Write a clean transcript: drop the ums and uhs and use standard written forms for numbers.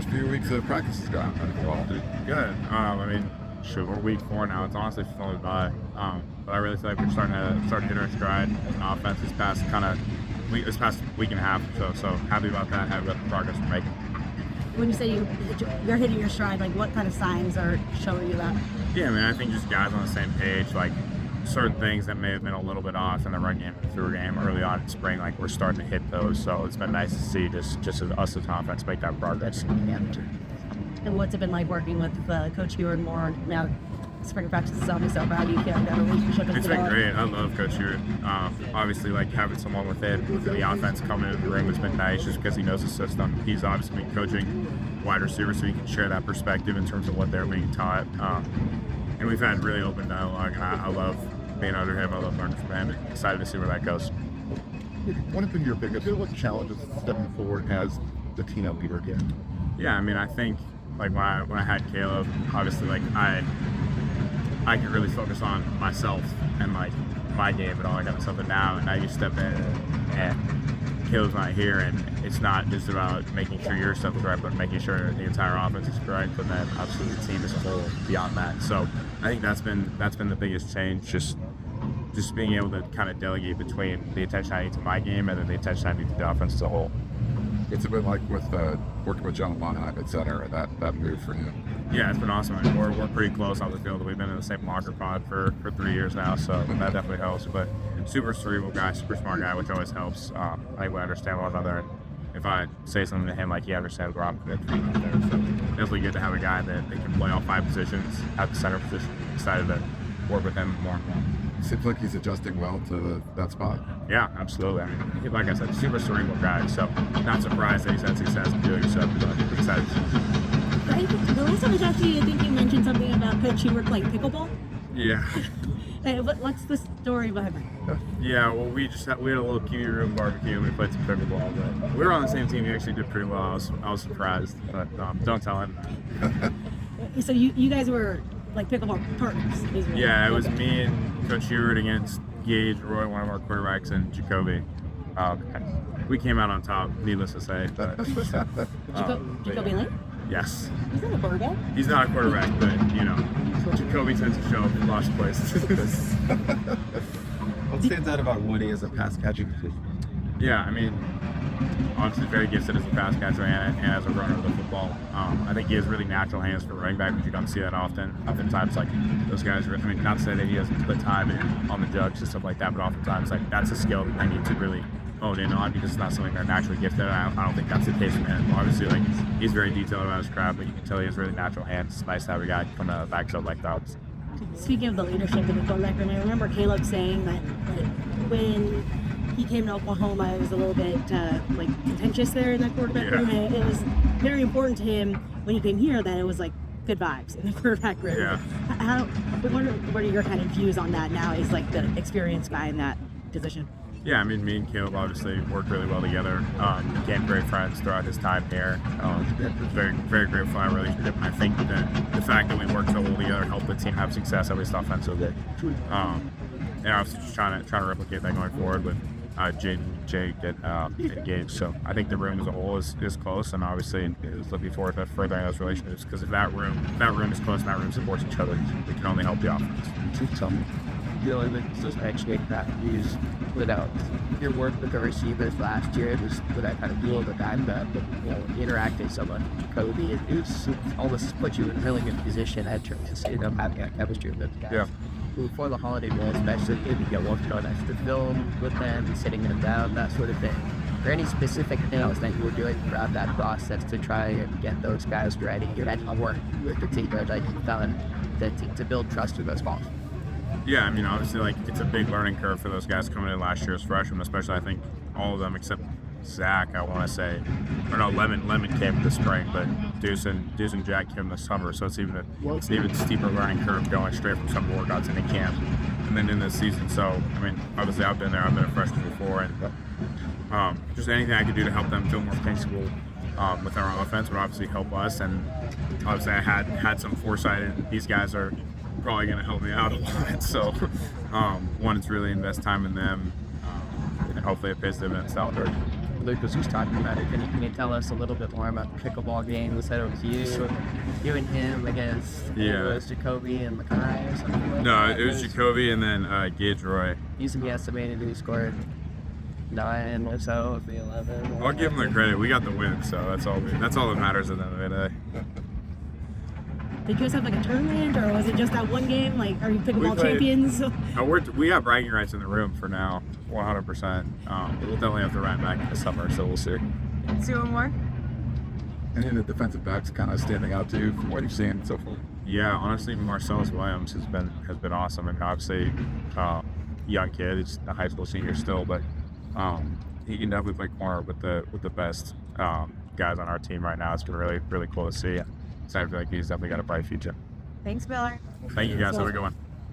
first few weeks of practice has gone? Good. I mean, shoot, we're week 4 now. It's honestly flown by. But I really feel like we're starting to hit our stride in offense this past week and a half or so. So happy about that. Happy about the progress we're making. When you say you're hitting your stride, like what kind of signs are showing you that? Yeah, I mean, I think just guys on the same page, like certain things that may have been a little bit off in the run game and through game early on in spring, like we're starting to hit those. So it's been nice to see just as us as offense make that progress. And what's it been like working with Coach Heward more now? Spring practice is on myself. How do you feel like that relationship has It's been great. I love Coach Heward. Obviously, like having someone within the offense coming into the room has been nice just because he knows the system. He's obviously been coaching wide receivers, so he can share that perspective in terms of what they're being taught. And we've had really open dialogue, and I love being under him. I love learning from him. And excited to see where that goes. What have been your biggest challenges stepping forward as the team leader again? Yeah, I mean, I think like when I had Caleb, obviously like I could really focus on myself and like my game and all that kind of stuff. And now you step in and Caleb's not here, and it's not just about making sure your stuff is right, but making sure the entire offense is correct, but then obviously the team as a whole beyond that. So I think that's been the biggest change, just being able to kind of delegate between the attention I need to my game and then the attention I need to the offense as a whole. What's it been like with working with John Monheim at center and that move for him? Yeah, it's been awesome. I mean, we're pretty close on the field. We've been in the same locker pod for 3 years now, so that definitely helps. But super cerebral guy, super smart guy, which always helps. I think we understand one another. And if I say something to him, like he understands where I'm coming from out there. So definitely good to have a guy that can play all 5 positions at the center position. Excited to work with him more and more. Seems like he's adjusting well to that spot. Yeah, absolutely. I mean, like I said, super cerebral guy. So not surprised that he's had success in doing so, but excited. The last time I talked to you, I think you mentioned something about Coach Heward playing pickleball. Yeah. Hey, what's the story behind that? Yeah, well, we had a little community room barbecue and we played some pickleball. But we were on the same team. He actually did pretty well. I was surprised, but don't tell him. So you guys were like pickleball partners? Yeah, it was me and Coach Heward against Gage, Roy, one of our quarterbacks, and Jacoby. We came out on top, needless to say. But, Jacoby Lane? Yes. He's not a quarterback. He's not a quarterback, but you know, Jacoby tends to show up in lots of places. What stands out about Woody as a pass catching position? Yeah, I mean, obviously very gifted as a pass catcher and as a runner of the football. I think he has really natural hands for running back, but you don't see that often. Oftentimes, like those guys, I mean, not to say that he doesn't put time in on the jugs and stuff like that, but oftentimes, like that's a skill that I need to really hone in on because it's not something they're naturally gifted. I don't think that's the case for him. Obviously, like he's very detailed about his craft, but you can tell he has really natural hands. It's nice to have a guy from the backfield like that. Speaking of the leadership in the quarterback room, I remember Caleb saying that when he came to Oklahoma, it was a little bit like contentious there in that quarterback room. And it was very important to him when he came here that it was like good vibes in the quarterback room. Yeah. What are your kind of views on that now as like the experienced guy in that position? Yeah, I mean, me and Caleb obviously worked really well together. Became great friends throughout his time here. Very, very grateful for our relationship. And I think that the fact that we worked so well together helped the team have success, at least offensively. And obviously just trying to replicate that going forward with Jake, and Gage. So I think the room as a whole is close, and obviously is looking forward to furthering those relationships because if that room is close and that room supports each other, we can only help the offense. Tell me. Those mentioning that you without your work with the receivers last year, it was with that kind of dual the time that interacting so much with Kobe, it was almost put you in a really good position at terms of having that chemistry with those guys. Yeah. Before the holiday bowl, especially if you get working on extra film with them, sitting them down, that sort of thing. Are there any specific things that you were doing throughout that process to try and get those guys ready and work with the team that you've done to build trust with those balls? Yeah, I mean, obviously, like, it's a big learning curve for those guys coming in last year as freshmen, especially, I think, all of them except Zach, I want to say. Or no, Lemon came in the spring, but Deuce and Jack came in the summer, so it's an even steeper learning curve going straight from some workouts into camp and then in this season. So, I mean, obviously, I've been there. I've been a freshman before, and just anything I could do to help them feel more comfortable with our offense would obviously help us. And obviously, I had some foresight, and these guys are probably going to help me out a lot. So, one is really invest time in them, and hopefully it pays dividends down the road. Lucas was talking about it. Can you tell us a little bit more about the pickleball game? Was that it was you and him against Yeah. it was Jacoby and Mackay or something? No, it was Jacoby and then Gage Roy. He's estimated he scored 9 or so of the 11. I'll give him the credit. We got the win, so that's all that matters at the end of the day. Did you guys have like a tournament, or was it just that one game? Like, are you pickleball played- champions? We have bragging rights in the room for now, 100%. We'll definitely have to run back in the summer, so we'll see. See one more? And then the defensive backs kind of standing out too from what you've seen so far. Yeah, honestly, Marcellus Williams has been awesome. I mean, obviously, young kid. He's a high school senior still, but he can definitely play corner with the best guys on our team right now. It's been really, really cool to see. So I feel like he's definitely got a bright future. Thanks, Miller. Thank you guys. Have a good one.